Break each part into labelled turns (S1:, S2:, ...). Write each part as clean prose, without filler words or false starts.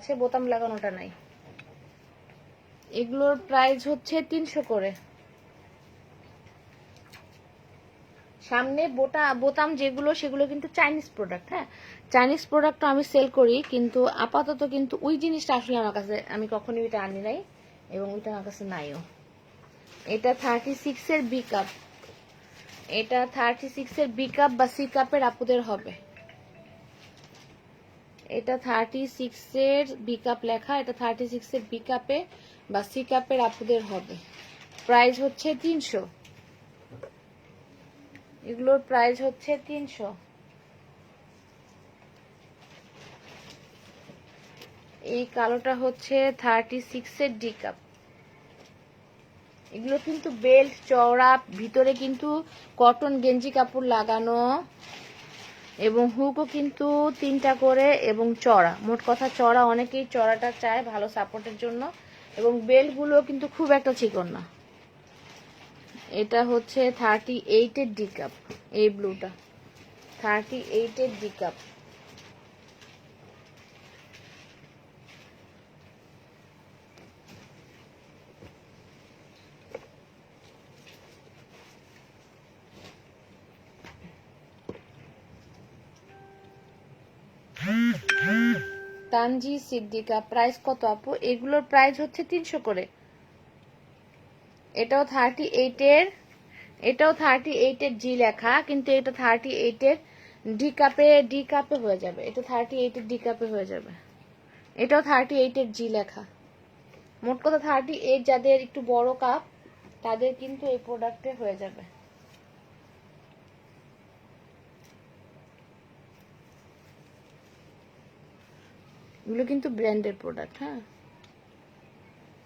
S1: আছে, বোতাম লাগানোটা নাই। এগুলোর প্রাইস হচ্ছে 300 করে। সামনে বোতাম যেগুলো সেগুলো কিন্তু চাইনিজ প্রোডাক্ট। হ্যাঁ, চাইনিজ প্রোডাক্টও আমি সেল করি, কিন্তু আপাতত কিন্তু ওই জিনিসটা আসলে আমার কাছে আমি কখনোই এটা আনি নাই এবং ওইটা আমার কাছে নাইও। এটা 36 এর বি কাপ, এটা 36 এর বি কাপ বা সি কাপের আপুদের হবে। এটা 36 এর বি কাপ লেখা, এটা 36 এর বি কাপে বা সি কাপের আপুদের হবে। প্রাইস হচ্ছে 300। এগুলোর প্রাইস হচ্ছে 300। এই কালোটা হচ্ছে 36 এর ডি কাপ। এগুলো কিন্তু বেল্ট চওড়া, ভিতরে কিন্তু কটন গেঞ্জি কাপড় লাগানো এবং হুকও কিন্তু 3টা করে এবং চড়া। মোট কথা চড়া, অনেকেই চড়াটা চায় ভালো সাপোর্টের জন্য, এবং বেল্টগুলো কিন্তু খুব একটা চিকন না। এটা হচ্ছে 38 এর ডি কাপ, এই ব্লুটা 38 এর D cup. Tanzid Siddika, price কত আপু? এগুলোর প্রাইস হচ্ছে 300 করে। এটাও 38 এর, এটাও 38 এর জি লেখা, কিন্তু এটা 38 এর ডি কাপে হয়ে যাবে। এটা 38 এর ডি কাপে হয়ে যাবে। এটাও 38 এর জি লেখা। মোট কথা 38 যাদের একটু বড় কাপ তাদের কিন্তু এই প্রোডাক্টে হয়ে যাবে। এগুলো কিন্তু ব্র্যান্ডের প্রোডাক্ট। হ্যাঁ,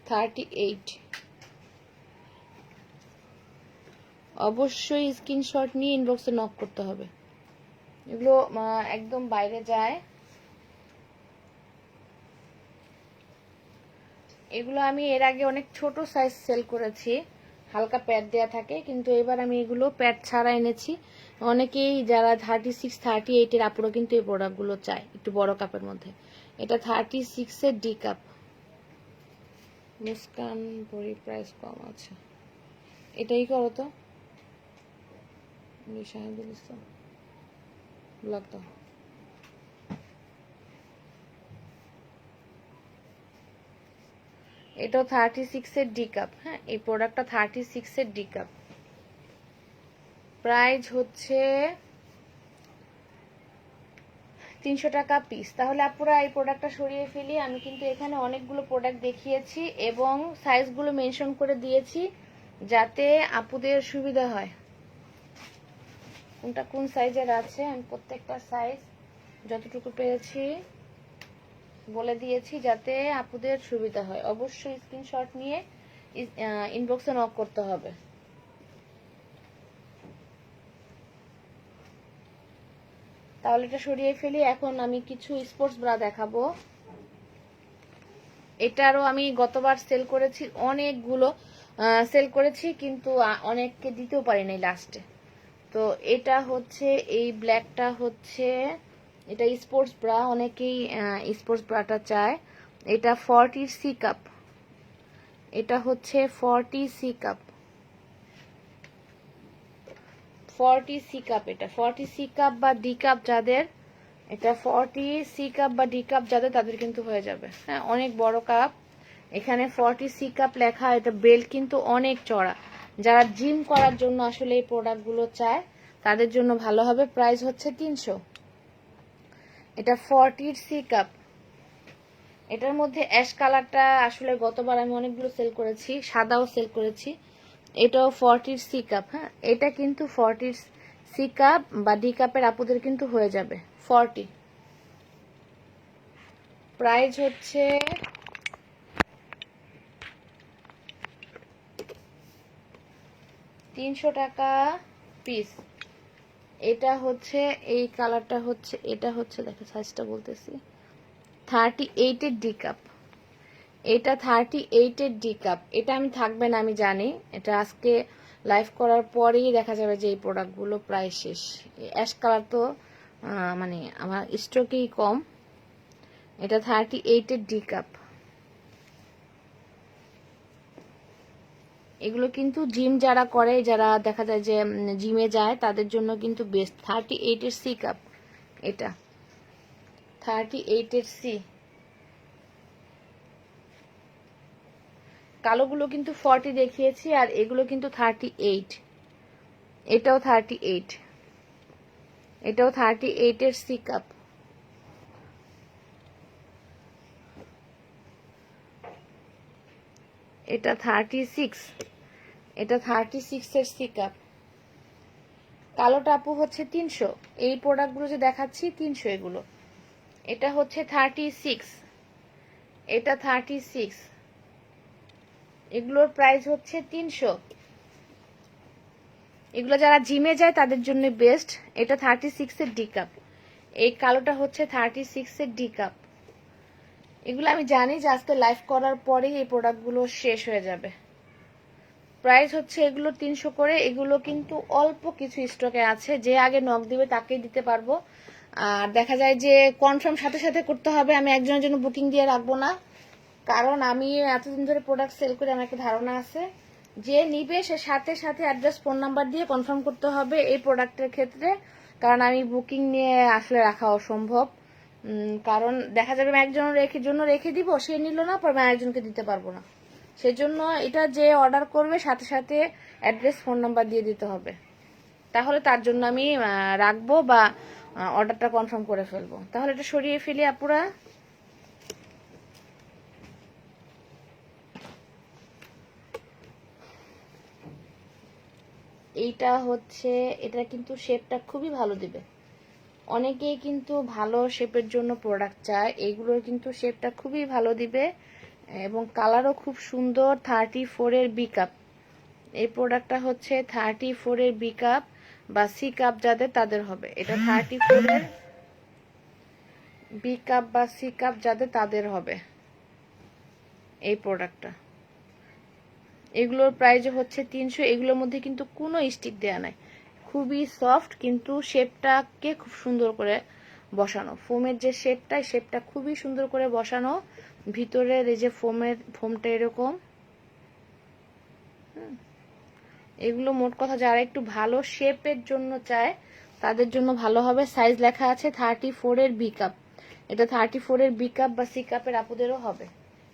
S1: 38। অবশ্যই স্ক্রিনশট নিয়ে ইনবক্সে নক করতে হবে। এগুলো একদম বাইরে যায়। এগুলো আমি এর আগে অনেক ছোট সাইজ সেল করেছি, হালকা প্যাড দেয়া থাকে, কিন্তু এবার আমি এগুলো প্যাড ছাড়া এনেছি। অনেকেই যারা 36 38 এর আপুরা কিন্তু এই প্রোডাক্টগুলো চায় একটু বড় কাপের মধ্যে। এটা 36 এর ডি কাপ। মুস্কান পরি, প্রাইস কম আছে। এটাই করো তো শাহিদুল ইসলাম, ব্লক দাও। এটাও 36 এর ডি কাপ। হ্যাঁ, এই প্রোডাক্টটা 36 এর ডি কাপ। প্রাইস হচ্ছে 300 টাকা পিস। তাহলে আপুরা এই প্রোডাক্টটা সরিয়ে ফেলি। আমি কিন্তু এখানে অনেকগুলো প্রোডাক্ট দেখিয়েছি এবং সাইজগুলো মেনশন করে দিয়েছি যাতে আপুদের সুবিধা হয়। কোনটা কোন সাইজের আছে আমি প্রত্যেকটা সাইজ যতটুকু পেরেছি বলে দিয়েছি যাতে আপুদের সুবিধা হয়। অবশ্যই স্ক্রিনশট নিয়ে ইনবক্সে নক করতে হবে। তাহলে এটা সরিয়ে ফেলি। এখন আমি কিছু স্পোর্টস ব্রা দেখাবো। এটারও আমি গতবার সেল করেছি, অনেকগুলো সেল করেছি, কিন্তু অনেককে দিতেও পারি নাই লাস্টে। তো এটা হচ্ছে এই ব্ল্যাকটা হচ্ছে, এটা স্পোর্টস ব্রা, অনেকেই স্পোর্টস ব্রাটা চায়। এটা 40 সি কাপ, এটা হচ্ছে 40 সি কাপ, 40 সি কাপ। এটা 40 সি কাপ বা ডি কাপ যাদের, এটা 40 সি কাপ বা ডি কাপ যাদের তাদের কিন্তু হয়ে যাবে। হ্যাঁ, অনেক বড় কাপ। এখানে 40 সি কাপ লেখা। এটা বেল্ট কিন্তু অনেক চড়া। যারা জিম করার জন্য আসলে এই প্রোডাক্টগুলো চায় তাদের জন্য ভালো হবে। প্রাইস হচ্ছে 300। এটা 40 সি কাপ। এটার মধ্যে অ্যাশ কালারটা আসলে গতবার আমি অনেকগুলো সেল করেছি, সাদাও সেল করেছি। এটাও 40 সি কাপ। হ্যাঁ, এটা কিন্তু 40 সি কাপ বা ডি কাপের আপুদের কিন্তু হয়ে যাবে 40। প্রাইস হচ্ছে 300 টাকা পিস। এটা হচ্ছে এই কালারটা হচ্ছে, এটা হচ্ছে দেখো সাইজটা বলতেছি 38 এর ডি কাপ। এটা 38 এর ডি কাপ। এটা আমি থাকবে না আমি জানি, এটা আজকে লাইভ করার পরেই দেখা যাবে যে এই প্রোডাক্টগুলো প্রায় শেষ। অ্যাশ কালার তো মানে আমার স্টকেই কম। এটা 38 এর ডি কাপ। এগুলো কিন্তু জিম যারা করে, যারা দেখা যায় যে জিমে যায়, তাদের জন্য কিন্তু বেস্ট। 38 এর সি কাপ, এটা 38 এর সি। কালোগুলো কিন্তু 40 দেখিয়েছি, আর এগুলো কিন্তু 38। এটাও 38, এটাও 38 এর সি কাপ। এটা 36, এটা 36 এর সি কাপ। কালোটা আপু হচ্ছে 300। এই প্রোডাক্টগুলো যে দেখাচ্ছি 300 এগুলো। এটা হচ্ছে 36, এটা 36, এগুলোর প্রাইস হচ্ছে 300। এগুলো যারা জিমে যায় তাদের জন্য বেস্ট। এটা 36 এর ডি কাপ। এই কালোটা হচ্ছে 36 এর ডি কাপ। এগুলো আমি জানি যে আজকে লাইভ করার পরেই এই প্রোডাক্টগুলো শেষ হয়ে যাবে। প্রাইস হচ্ছে এগুলো 300 করে। এগুলো কিন্তু অল্প কিছু স্টকে আছে, যে আগে নক দিবে তাকেই দিতে পারবো। আর দেখা যায় যে কনফার্ম সাথে সাথে করতে হবে, আমি একজনের জন্য বুকিং দিয়ে রাখবো না, কারণ আমি এতদিন ধরে প্রোডাক্ট সেল করে আমার একটা ধারণা আছে, যে নিবে সে সাথে সাথে অ্যাড্রেস ফোন নাম্বার দিয়ে কনফার্ম করতে হবে এই প্রোডাক্টের ক্ষেত্রে। কারণ আমি বুকিং নিয়ে আসলে রাখা অসম্ভব, কারণ দেখা যাবে আমি একজনের জন্য রেখে দিব, সে নিল না, পরে আমি একজনকে দিতে পারবো না। সেজন্য এটা যে অর্ডার করবে সাথে সাথে অ্যাড্রেস ফোন নাম্বার দিয়ে দিতে হবে, তাহলে তার জন্য আমি রাখবো বা অর্ডারটা কনফার্ম করে ফেলবো। তাহলে এটা সরিয়ে ফেলি আপুরা। এইটা হচ্ছে, এটা কিন্তু শেপটা খুবই ভালো দিবে। অনেকেই কিন্তু ভালো শেপের জন্য প্রোডাক্ট চায়, এইগুলোর কিন্তু শেপটা খুবই ভালো দিবে এবং কালারও খুব সুন্দর। 34 এর বি কাপ। এই প্রোডাক্টটা হচ্ছে 34 এর বি কাপ বা সি কাপ যাদের, তাদের হবে। এটা 34 এর বি কাপ বা সি কাপ যাদের, তাদের হবে এই প্রোডাক্টটা। এগুলোর প্রাইস হচ্ছে 300। এগুলোর মধ্যে কিন্তু কোনো স্টিক দেয়া নাই, খুবই সফট, কিন্তু শেপটাকে খুব সুন্দর করে বসানো। ফোমের যে শেপটা খুবই সুন্দর করে বসানো। ভিতরের এই যে ফোমটা এরকম। এগুলো মোট কথা যারা একটু ভালো শেপের জন্য চায় তাদের জন্য ভালো হবে। সাইজ লেখা আছে 34 এর বি কাপ। এটা 34 এর বি কাপ বা সি কাপের আপুদেরও হবে।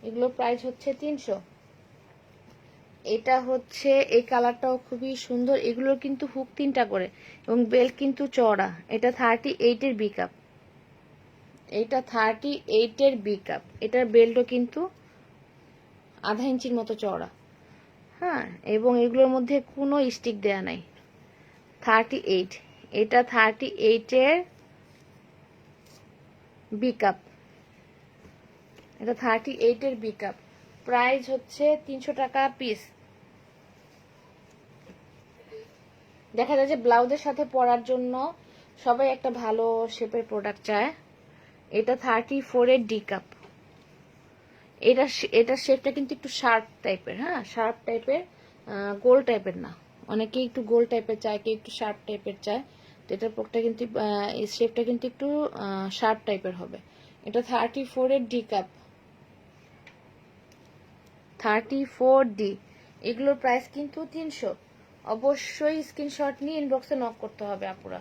S1: এগুলোর প্রাইস হচ্ছে 300। এটা হচ্ছে, এই কালারটাও খুবই সুন্দর। এগুলোর কিন্তু হুক 3টা করে এবং বেল্ট কিন্তু চওড়া। এটা 38 এর বি কাপ। এটা 38 এর বি কাপ। এটার বেল্টও কিন্তু আধা ইঞ্চির মতো চওড়া। হ্যাঁ, এবং এগুলোর মধ্যে কোনো স্টিক দেয়া নাই। 38, এটা 38 এর বি কাপ। এটা 38 এর বি কাপ। প্রাইস হচ্ছে 300 টাকা পিস। দেখা যায় যে ব্লাউজের সাথে পরার জন্য সবাই একটা ভালো শেপের প্রোডাক্ট চায়। এটা 34 এর ডি কাপ। এটার শেপটা কিন্তু একটু শার্প টাইপের, হ্যাঁ শার্প টাইপের, গোল টাইপের না। অনেকেই একটু গোল টাইপের চায়, কেউ একটু শার্প টাইপের চায়। তো এটার পকটা কিন্তু এই শেপটা কিন্তু একটু শার্প টাইপের হবে। এটা 34 এর ডি কাপ, 34 ডি। এগুলোর প্রাইস কিন্তু 300। অবশ্যই স্ক্রিনশট নিয়ে ইনবক্সে নক করতে হবে আপুরা।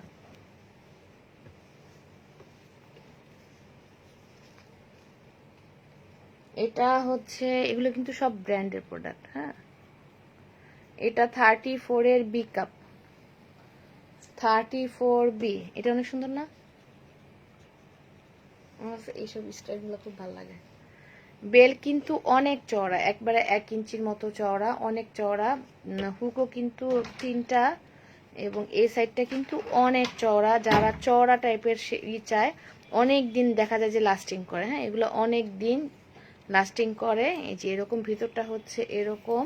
S1: এটা হচ্ছে, এগুলো কিন্তু সব ব্র্যান্ডের প্রোডাক্ট। হ্যাঁ, এটা 34 এর বি কাপ, 34 বি। এটা অনেক সুন্দর না? আমার এইসব স্টাইলগুলো খুব ভালো লাগে। বেল কিন্তু অনেক চওড়া, একবারে 1 ইঞ্চির মতো চওড়া, অনেক চওড়া। হুকও কিন্তু 3টা এবং এই সাইডটা কিন্তু অনেক চওড়া। যারা চওড়া টাইপের চায়, অনেক দিন দেখা যায় যে লাস্টিং করে। হ্যাঁ, এগুলো অনেক দিন লাস্টিং করে। এই যে এরকম ভিতরটা হচ্ছে এরকম।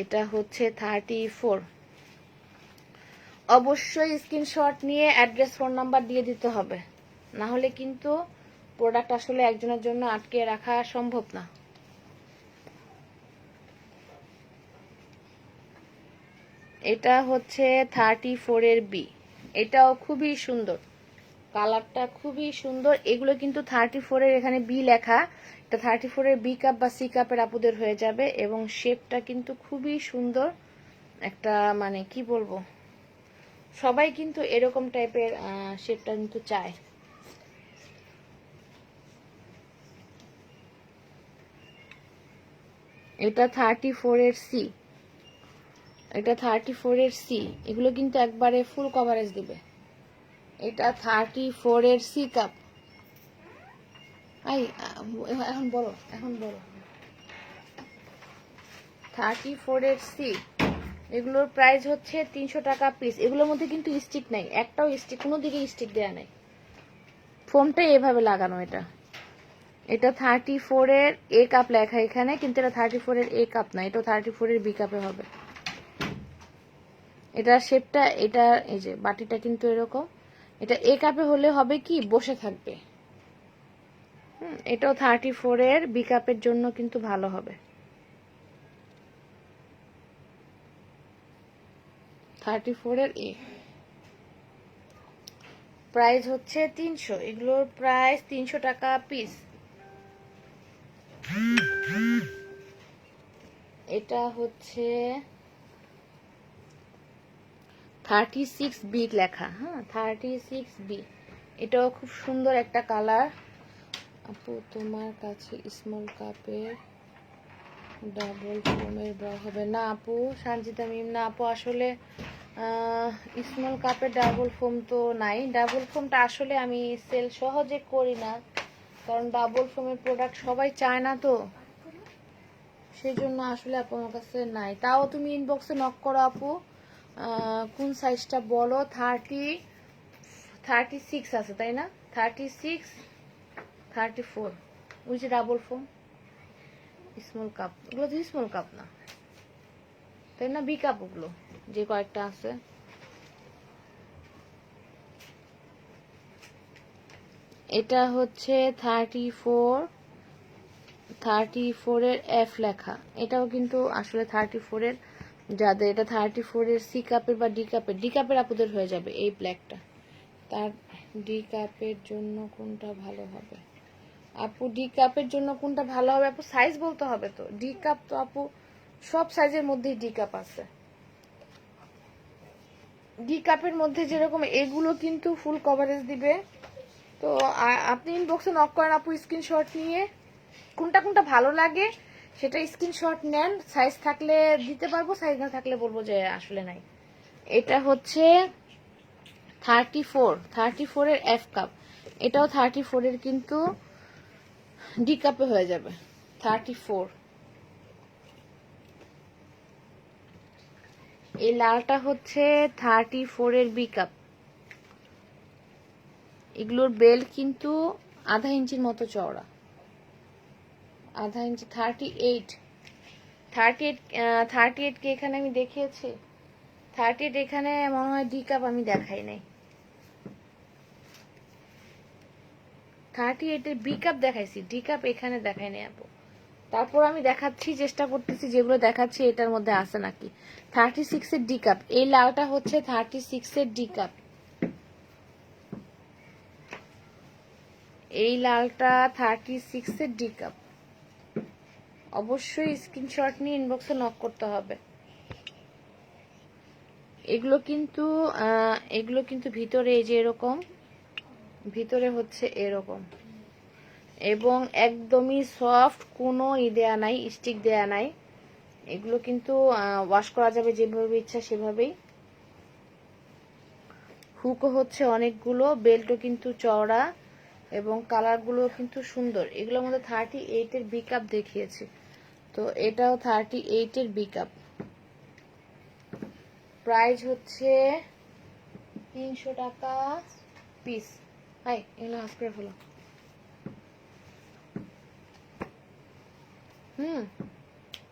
S1: এটা হচ্ছে 34। অবশ্যই স্ক্রিনশট নিয়ে অ্যাড্রেস ফোন নাম্বার দিয়ে দিতে হবে, না হলে কিন্তু প্রোডাক্ট আসলে একজনের জন্য আটকে রাখা সম্ভব না। এটা হচ্ছে 34 এর বি। এটাও খুবই সুন্দর। কালারটা খুবই সুন্দর। এগুলো কিন্তু 34-এর, এখানে বি লেখা, এটা 34-এর বি কাপ বা সি কাপের আপুদের হয়ে যাবে। এবং শেপটা কিন্তু খুবই সুন্দর একটা, মানে কি বলবো, সবাই কিন্তু এরকম টাইপের শেপটা কিন্তু চায়। এটা 34-এর সি, এটা 34-এর সি। এগুলো কিন্তু একবারে ফুল কভারেজ দিবে। এটা 34-এর সি কাপ। এখন বলো, এখন বলো। 34-এর সি, এগুলোর প্রাইস হচ্ছে 300 টাকা পিস। এগুলোর মধ্যে কিন্তু স্টিক নাই, একটাও স্টিক, কোনো দিকে স্টিক দেওয়া নাই, ফোমটাই এভাবে লাগানো। এটা 34-এর এ কাপ লেখা এখানে, কিন্তু এটা 34-এর এ কাপ না, এটা 34-এর বি কাপে হবে। এটা শেপটা, এটা এই যে বাটিটা কিন্তু এরকম, এটা এ কাপে হলে হবে কি বসে থাকবে। এটাও 34-এর বি কাপের জন্য কিন্তু ভালো হবে। 34-এর এ, প্রাইস হচ্ছে 300। এগুলোর প্রাইস 300 টাকা পিস। এটা হচ্ছে 36B লেখা, হ্যাঁ 36B। এটাও খুব সুন্দর একটা কালার। আপু তোমার কাছে স্মল কাপের ডাবল ফোমের বড় হবে না আপু? সানজিদা মিম, না আপু, আসলে স্মল কাপের ডাবল ফোম তো নাই। ডাবল ফোমটা আসলে আমি সেল সহজে করি না, কারণ ডাবল ফোমের প্রোডাক্ট সবাই চায় না, তো সেই জন্য আসলে আপু আমার কাছে নাই। তাও তুমি ইনবক্সে নক করো আপু, কোন সাইজটা বলো। 36 আছে তাই না? 36, 34, ওই যে ডাবল ফোম স্মল কাপ, ওগুলো তো স্মল কাপ না তাই না? বি কাপ ওগুলো যে কয়েকটা আছে। এটা হচ্ছে 34-এর এফ লেখা। এটাও কিন্তু আসলে 34-এর যাদের, এটা 34-এর সি কাপের বা ডি কাপের আপুদের হয়ে যাবে এই ব্ল্যাকটা। তার ডি কাপের জন্য কোনটা ভালো হবে আপু? ডি কাপের জন্য কোনটা ভালো হবে আপু? সাইজ বলতে হবে তো। ডি কাপ তো আপু সব সাইজের মধ্যেই ডি কাপ আছে। ডি কাপের মধ্যে যেরকম এগুলো কিন্তু ফুল কভারেজ দিবে। তো আপনি ইনবক্সে নক করেন আপু, স্ক্রিনশট নিয়ে কোনটা কোনটা ভালো লাগে সেটা স্ক্রিনশট নেন। সাইজ থাকলে দিতে পারবো, সাইজ না থাকলে বলবো যে আসলে নাই। এটা হচ্ছে 34-এর এফ কাপ। এটাও 34-এর কিন্তু ডি কাপে হয়ে যাবে। 34, এই লালটা হচ্ছে 34-এর বি কাপ। এগুলোর বেল্ট কিন্তু আধা ইঞ্চির মতো চওড়া, আধা ইঞ্চি। 38 কে এখানে আমি দেখিয়েছি। 38 এখানে মনে হয় ডি কাপ আমি দেখাই নাই। 38-এর বি কাপ দেখাইছি, ডি কাপ এখানে দেখাই নাই আপু। তারপর আমি দেখাচ্ছি, চেষ্টা করতেছি যেগুলো দেখাচ্ছি এটার মধ্যে আছে নাকি। 36-এর ডি কাপ, এই লালটা হচ্ছে 36-এর ডি কাপ। এই লালটা 36-এর ডি কাপ। অবশ্যই স্ক্রিনশট নিয়ে ইনবক্সে নক করতে হবে। এগুলো কিন্তু ভিতরে এই যে এরকম, ভিতরে হচ্ছে এরকম, এবং একদমই সফট, কোনো দেয়া নাই, স্টিক দেয়া নাই। এগুলো কিন্তু ওয়াশ করা যাবে যেভাবে ইচ্ছা সেভাবেই। হুকও হচ্ছে অনেকগুলো, বেল্টও কিন্তু চওড়া, এবং কালারগুলো কিন্তু সুন্দর। এগুলোর মধ্যে 38-এর বি কাপ দেখিয়েছি, তো এটাও 38-এর বি কাপ। প্রাইস হচ্ছে 300 টাকা পিস। হাই, এগুলো হাফ করে ফেলো।